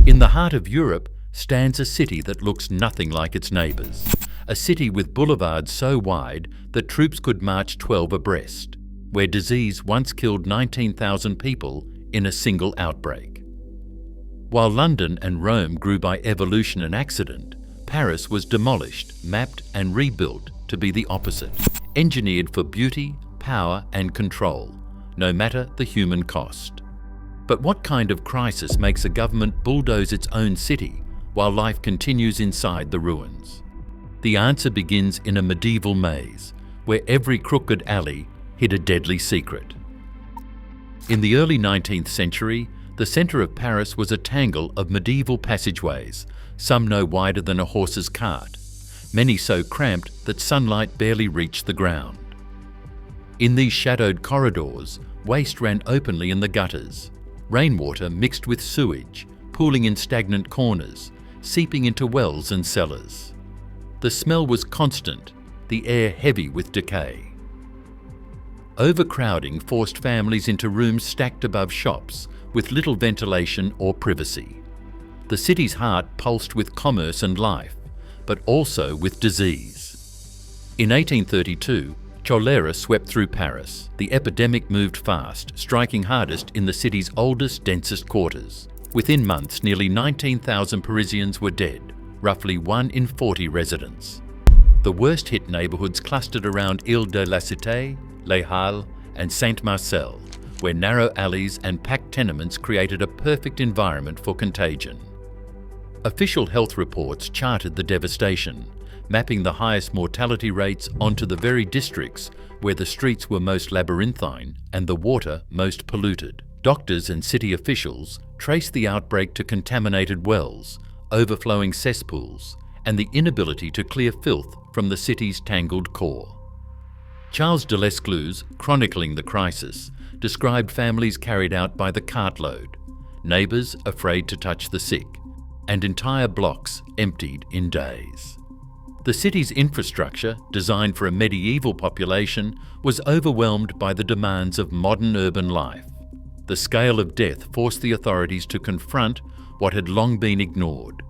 In the heart of Europe stands a city that looks nothing like its neighbours. A city with boulevards so wide that troops could march 12 abreast, where disease once killed 19,000 people in a single outbreak. While London and Rome grew by evolution and accident, Paris was demolished, mapped and rebuilt to be the opposite, engineered for beauty, power and control, no matter the human cost. But what kind of crisis makes a government bulldoze its own city while life continues inside the ruins? The answer begins in a medieval maze, where every crooked alley hid a deadly secret. In the early 19th century, the centre of Paris was a tangle of medieval passageways, some no wider than a horse's cart, many so cramped that sunlight barely reached the ground. In these shadowed corridors, waste ran openly in the gutters, rainwater mixed with sewage, pooling in stagnant corners, seeping into wells and cellars. The smell was constant, the air heavy with decay. Overcrowding forced families into rooms stacked above shops, with little ventilation or privacy. The city's heart pulsed with commerce and life, but also with disease. In 1832, cholera swept through Paris. The epidemic moved fast, striking hardest in the city's oldest, densest quarters. Within months, nearly 19,000 Parisians were dead, roughly 1 in 40 residents. The worst-hit neighbourhoods clustered around Ile-de-la-Cité, Les Halles and Saint-Marcel, where narrow alleys and packed tenements created a perfect environment for contagion. Official health reports charted the devastation, mapping the highest mortality rates onto the very districts where the streets were most labyrinthine and the water most polluted. Doctors and city officials traced the outbreak to contaminated wells, overflowing cesspools, and the inability to clear filth from the city's tangled core. Charles de Lescluze, chronicling the crisis, described families carried out by the cartload, neighbours afraid to touch the sick, and entire blocks emptied in days. The city's infrastructure, designed for a medieval population, was overwhelmed by the demands of modern urban life. The scale of death forced the authorities to confront what had long been ignored.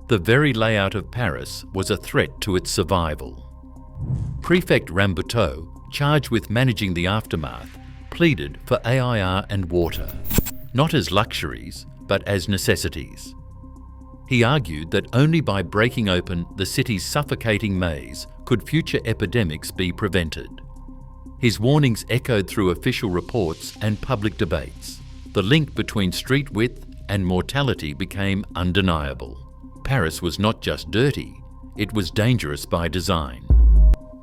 The very layout of Paris was a threat to its survival. Prefect Rambuteau, charged with managing the aftermath, pleaded for AIR and water, not as luxuries, but as necessities. He argued that only by breaking open the city's suffocating maze could future epidemics be prevented. His warnings echoed through official reports and public debates. The link between street width and mortality became undeniable. Paris was not just dirty, it was dangerous by design.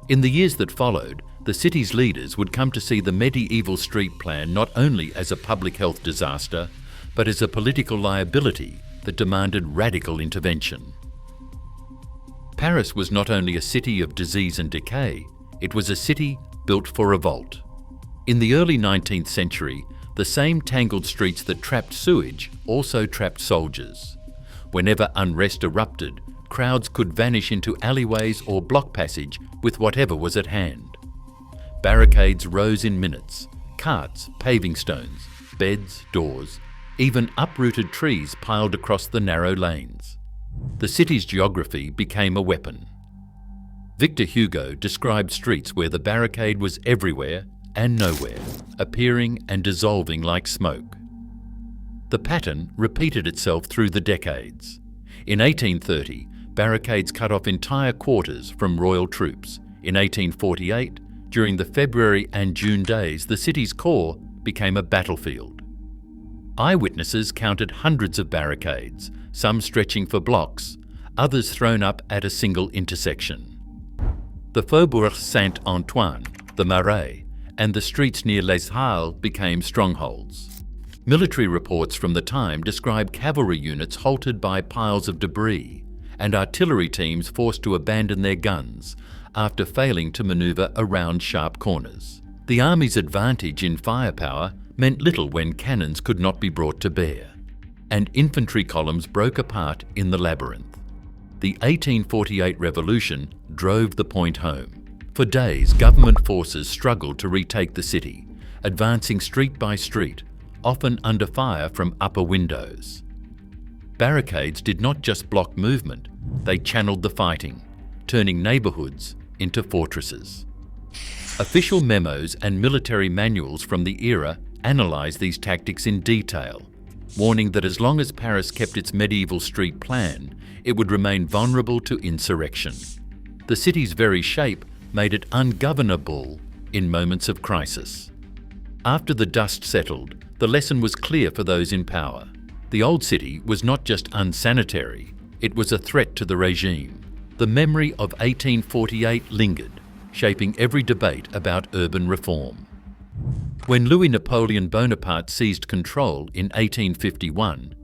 In the years that followed, the city's leaders would come to see the medieval street plan not only as a public health disaster, but as a political liability that demanded radical intervention. Paris was not only a city of disease and decay, it was a city built for revolt. In the early 19th century, the same tangled streets that trapped sewage also trapped soldiers. Whenever unrest erupted, crowds could vanish into alleyways or block passage with whatever was at hand. Barricades rose in minutes, carts, paving stones, beds, doors, even uprooted trees piled across the narrow lanes. The city's geography became a weapon. Victor Hugo described streets where the barricade was everywhere and nowhere, appearing and dissolving like smoke. The pattern repeated itself through the decades. In 1830, barricades cut off entire quarters from royal troops. In 1848, during the February and June days, the city's core became a battlefield. Eyewitnesses counted hundreds of barricades, some stretching for blocks, others thrown up at a single intersection. The Faubourg Saint-Antoine, the Marais, and the streets near Les Halles became strongholds. Military reports from the time describe cavalry units halted by piles of debris and artillery teams forced to abandon their guns after failing to manoeuvre around sharp corners. The army's advantage in firepower meant little when cannons could not be brought to bear, and infantry columns broke apart in the labyrinth. The 1848 revolution drove the point home. For days, government forces struggled to retake the city, advancing street by street, often under fire from upper windows. Barricades did not just block movement, they channeled the fighting, turning neighbourhoods into fortresses. Official memos and military manuals from the era analysed these tactics in detail, warning that as long as Paris kept its medieval street plan, it would remain vulnerable to insurrection. The city's very shape made it ungovernable in moments of crisis. After the dust settled, the lesson was clear for those in power. The old city was not just unsanitary, it was a threat to the regime. The memory of 1848 lingered, shaping every debate about urban reform. When Louis Napoleon Bonaparte seized control in 1851,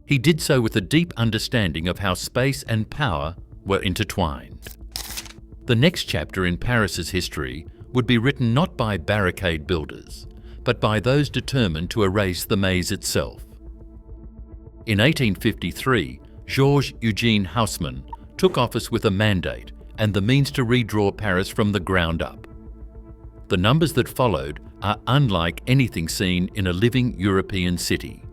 he did so with a deep understanding of how space and power were intertwined. The next chapter in Paris's history would be written not by barricade builders, but by those determined to erase the maze itself. In 1853, Georges Eugène Haussmann took office with a mandate and the means to redraw Paris from the ground up. The numbers that followed are unlike anything seen in a living European city.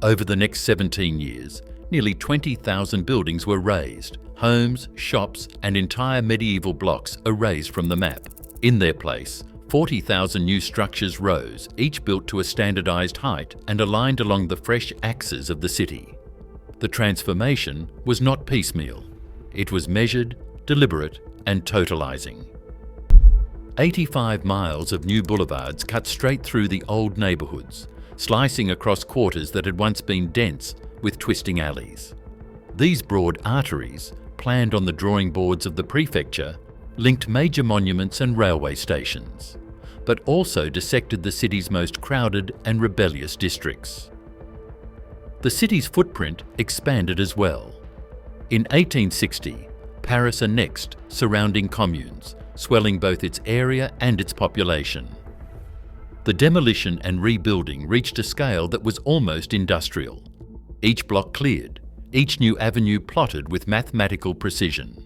Over the next 17 years, nearly 20,000 buildings were razed, homes, shops, and entire medieval blocks erased from the map. In their place, 40,000 new structures rose, each built to a standardized height and aligned along the fresh axes of the city. The transformation was not piecemeal. It was measured, deliberate, and totalizing. 85 miles of new boulevards cut straight through the old neighborhoods, slicing across quarters that had once been dense with twisting alleys. These broad arteries, planned on the drawing boards of the prefecture, linked major monuments and railway stations, but also dissected the city's most crowded and rebellious districts. The city's footprint expanded as well. In 1860, Paris annexed surrounding communes, swelling both its area and its population. The demolition and rebuilding reached a scale that was almost industrial. Each block cleared, each new avenue plotted with mathematical precision.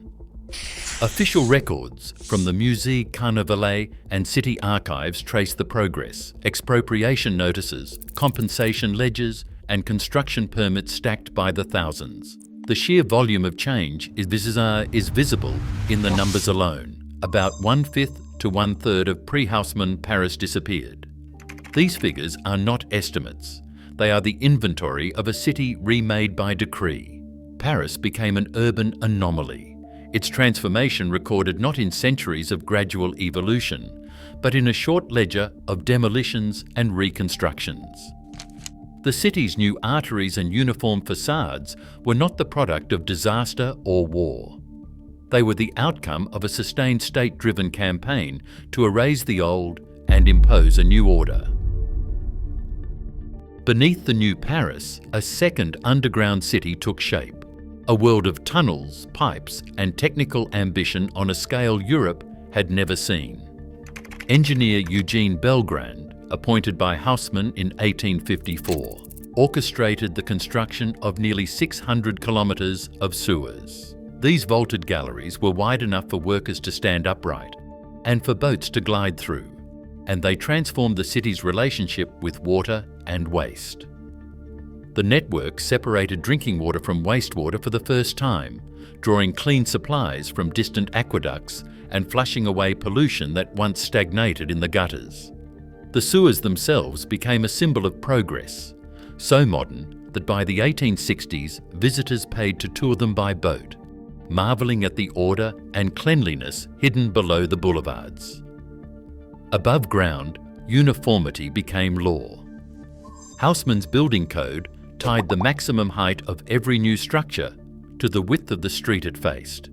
Official records from the Musée Carnavalet and city archives trace the progress: expropriation notices, compensation ledgers, and construction permits stacked by the thousands. The sheer volume of change is visible in the numbers alone. About 1/5 to 1/3 of pre-Haussmann Paris disappeared. These figures are not estimates. They are the inventory of a city remade by decree. Paris became an urban anomaly. Its transformation recorded not in centuries of gradual evolution, but in a short ledger of demolitions and reconstructions. The city's new arteries and uniform facades were not the product of disaster or war. They were the outcome of a sustained state-driven campaign to erase the old and impose a new order. Beneath the new Paris, a second underground city took shape, a world of tunnels, pipes, and technical ambition on a scale Europe had never seen. Engineer Eugene Belgrand, appointed by Haussmann in 1854, orchestrated the construction of nearly 600 kilometres of sewers. These vaulted galleries were wide enough for workers to stand upright and for boats to glide through, and they transformed the city's relationship with water and waste. The network separated drinking water from wastewater for the first time, drawing clean supplies from distant aqueducts and flushing away pollution that once stagnated in the gutters. The sewers themselves became a symbol of progress, so modern that by the 1860s visitors paid to tour them by boat, marvelling at the order and cleanliness hidden below the boulevards. Above ground, uniformity became law. Haussmann's building code tied the maximum height of every new structure to the width of the street it faced,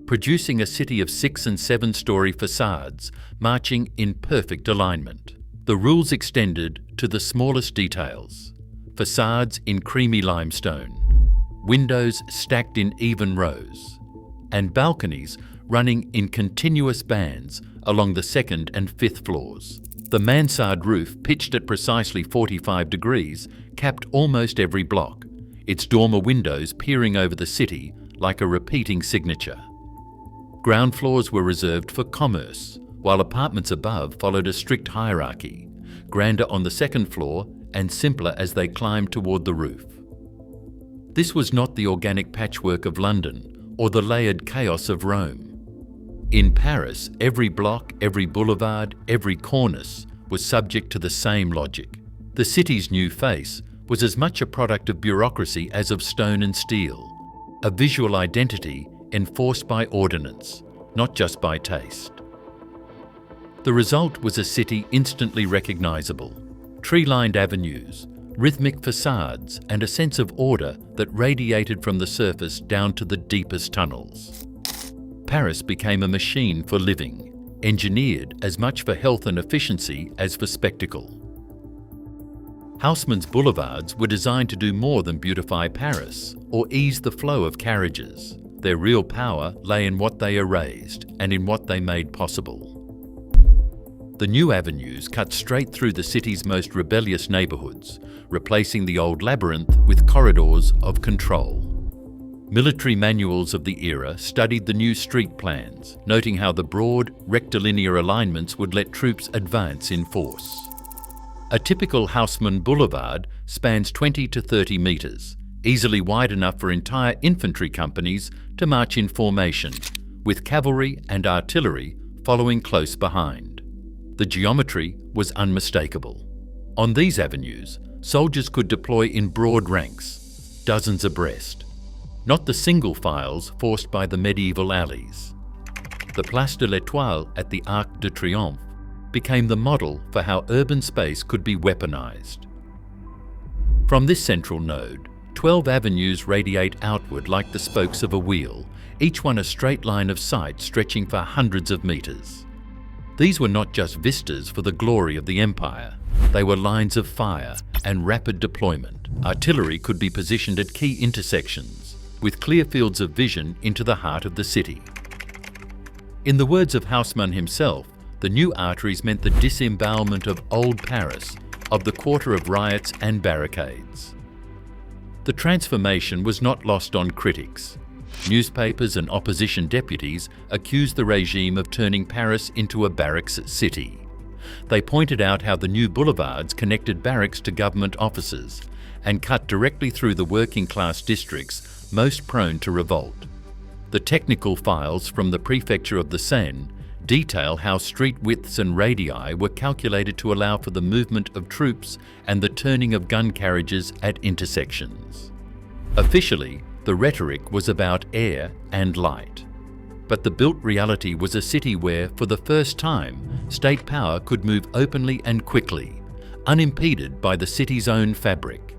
producing a city of 6- and 7-story facades marching in perfect alignment. The rules extended to the smallest details: facades in creamy limestone, windows stacked in even rows, and balconies running in continuous bands along the 2nd and 5th floors. The mansard roof, pitched at precisely 45 degrees, capped almost every block, its dormer windows peering over the city like a repeating signature. Ground floors were reserved for commerce, while apartments above followed a strict hierarchy, grander on the 2nd floor and simpler as they climbed toward the roof. This was not the organic patchwork of London or the layered chaos of Rome. In Paris, every block, every boulevard, every cornice was subject to the same logic. The city's new face was as much a product of bureaucracy as of stone and steel, a visual identity enforced by ordinance, not just by taste. The result was a city instantly recognisable: tree-lined avenues, rhythmic facades, and a sense of order that radiated from the surface down to the deepest tunnels. Paris became a machine for living, engineered as much for health and efficiency as for spectacle. Haussmann's boulevards were designed to do more than beautify Paris or ease the flow of carriages. Their real power lay in what they erased and in what they made possible. The new avenues cut straight through the city's most rebellious neighbourhoods, replacing the old labyrinth with corridors of control. Military manuals of the era studied the new street plans, noting how the broad, rectilinear alignments would let troops advance in force. A typical Haussmann boulevard spans 20 to 30 metres, easily wide enough for entire infantry companies to march in formation, with cavalry and artillery following close behind. The geometry was unmistakable. On these avenues, soldiers could deploy in broad ranks, dozens abreast, not the single files forced by the medieval alleys. The Place de l'Étoile at the Arc de Triomphe became the model for how urban space could be weaponized. From this central node, 12 avenues radiate outward like the spokes of a wheel, each one a straight line of sight stretching for hundreds of meters. These were not just vistas for the glory of the empire, they were lines of fire and rapid deployment. Artillery could be positioned at key intersections, with clear fields of vision into the heart of the city. In the words of Haussmann himself, the new arteries meant the disembowelment of old Paris, of the quarter of riots and barricades. The transformation was not lost on critics. Newspapers and opposition deputies accused the regime of turning Paris into a barracks city. They pointed out how the new boulevards connected barracks to government offices and cut directly through the working class districts most prone to revolt. The technical files from the prefecture of the Seine detail how street widths and radii were calculated to allow for the movement of troops and the turning of gun carriages at intersections. Officially, the rhetoric was about air and light. But the built reality was a city where, for the first time, state power could move openly and quickly, unimpeded by the city's own fabric.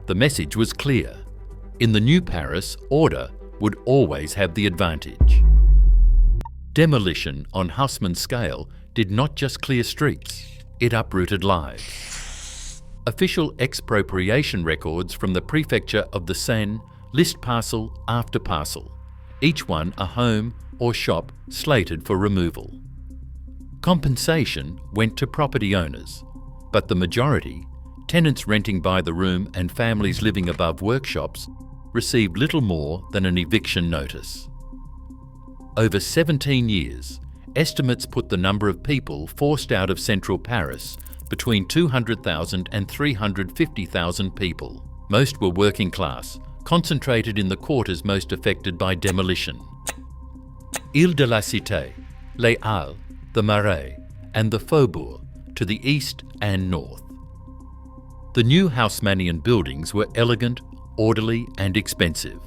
The message was clear. In the new Paris, order would always have the advantage. Demolition on Haussmann's scale did not just clear streets, it uprooted lives. Official expropriation records from the prefecture of the Seine list parcel after parcel, each one a home or shop slated for removal. Compensation went to property owners, but the majority, tenants renting by the room and families living above workshops, received little more than an eviction notice. Over 17 years, estimates put the number of people forced out of central Paris between 200,000 and 350,000 people. Most were working class, concentrated in the quarters most affected by demolition. Ile de la Cité, Les Halles, the Marais, and the Faubourg to the east and north. The new Haussmannian buildings were elegant, orderly, and expensive.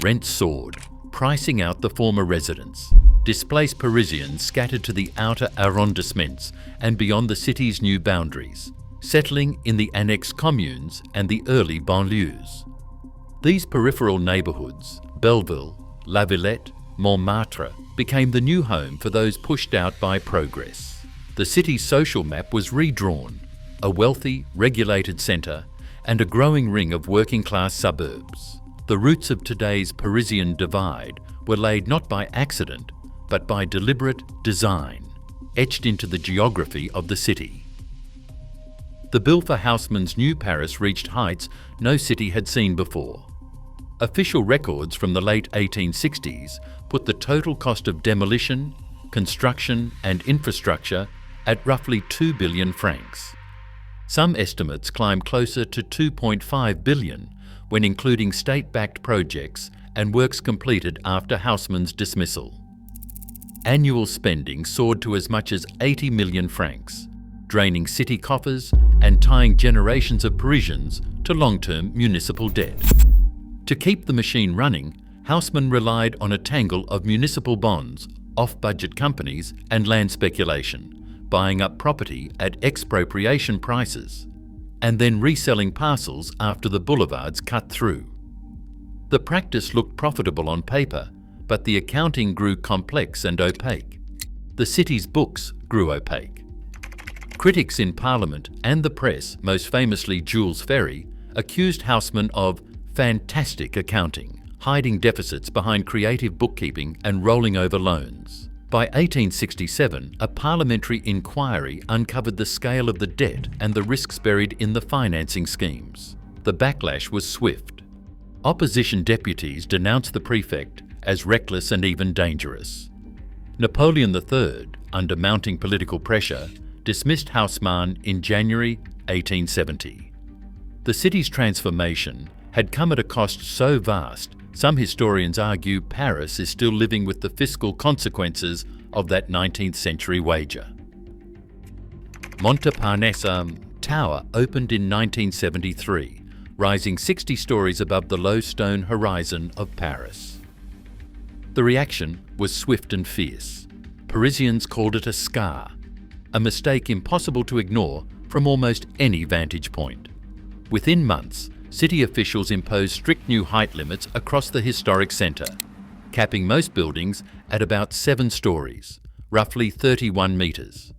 Rents soared, pricing out the former residents. Displaced Parisians scattered to the outer arrondissements and beyond the city's new boundaries, settling in the annexed communes and the early banlieues. These peripheral neighbourhoods, Belleville, La Villette, Montmartre, became the new home for those pushed out by progress. The city's social map was redrawn, a wealthy, regulated centre and a growing ring of working-class suburbs. The roots of today's Parisian divide were laid not by accident, but by deliberate design, etched into the geography of the city. The bill for Haussmann's new Paris reached heights no city had seen before. Official records from the late 1860s put the total cost of demolition, construction and infrastructure at roughly 2 billion francs. Some estimates climb closer to 2.5 billion, when including state-backed projects and works completed after Haussmann's dismissal. Annual spending soared to as much as 80 million francs, draining city coffers and tying generations of Parisians to long-term municipal debt. To keep the machine running, Haussmann relied on a tangle of municipal bonds, off-budget companies and land speculation, buying up property at expropriation prices, and then reselling parcels after the boulevards cut through. The practice looked profitable on paper, but the accounting grew complex and opaque. The city's books grew opaque. Critics in Parliament and the press, most famously Jules Ferry, accused Haussmann of fantastic accounting, hiding deficits behind creative bookkeeping and rolling over loans. By 1867, a parliamentary inquiry uncovered the scale of the debt and the risks buried in the financing schemes. The backlash was swift. Opposition deputies denounced the prefect as reckless and even dangerous. Napoleon III, under mounting political pressure, dismissed Haussmann in January 1870. The city's transformation had come at a cost so vast, some historians argue Paris is still living with the fiscal consequences of that 19th century wager. Montparnasse Tower opened in 1973, rising 60 stories above the low stone horizon of Paris. The reaction was swift and fierce. Parisians called it a scar, a mistake impossible to ignore from almost any vantage point. Within months, city officials imposed strict new height limits across the historic centre, capping most buildings at about 7 stories, roughly 31 metres.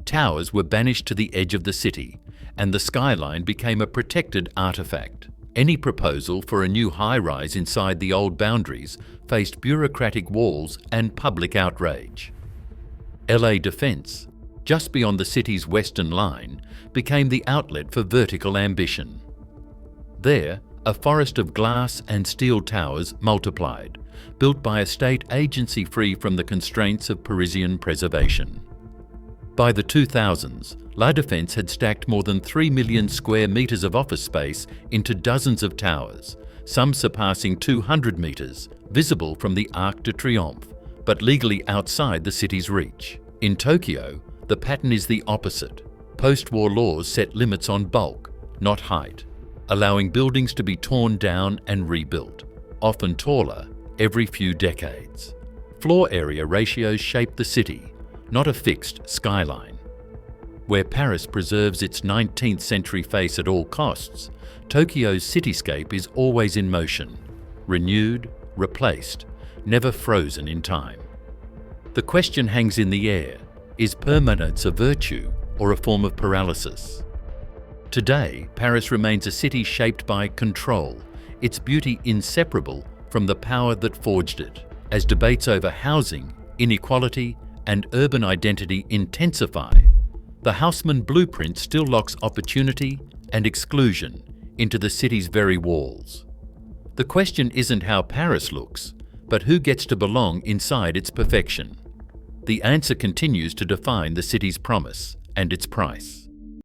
Towers were banished to the edge of the city, and the skyline became a protected artefact. Any proposal for a new high-rise inside the old boundaries faced bureaucratic walls and public outrage. LA Defense, just beyond the city's western line, became the outlet for vertical ambition. There, a forest of glass and steel towers multiplied, built by a state agency free from the constraints of Parisian preservation. By the 2000s, La Défense had stacked more than 3 million square metres of office space into dozens of towers, some surpassing 200 metres, visible from the Arc de Triomphe, but legally outside the city's reach. In Tokyo, the pattern is the opposite. Post-war laws set limits on bulk, not height, allowing buildings to be torn down and rebuilt, often taller, every few decades. Floor area ratios shape the city, not a fixed skyline. Where Paris preserves its 19th century face at all costs, Tokyo's cityscape is always in motion, renewed, replaced, never frozen in time. The question hangs in the air: is permanence a virtue or a form of paralysis? Today, Paris remains a city shaped by control, its beauty inseparable from the power that forged it. As debates over housing, inequality, and urban identity intensify, the Haussmann blueprint still locks opportunity and exclusion into the city's very walls. The question isn't how Paris looks, but who gets to belong inside its perfection. The answer continues to define the city's promise and its price.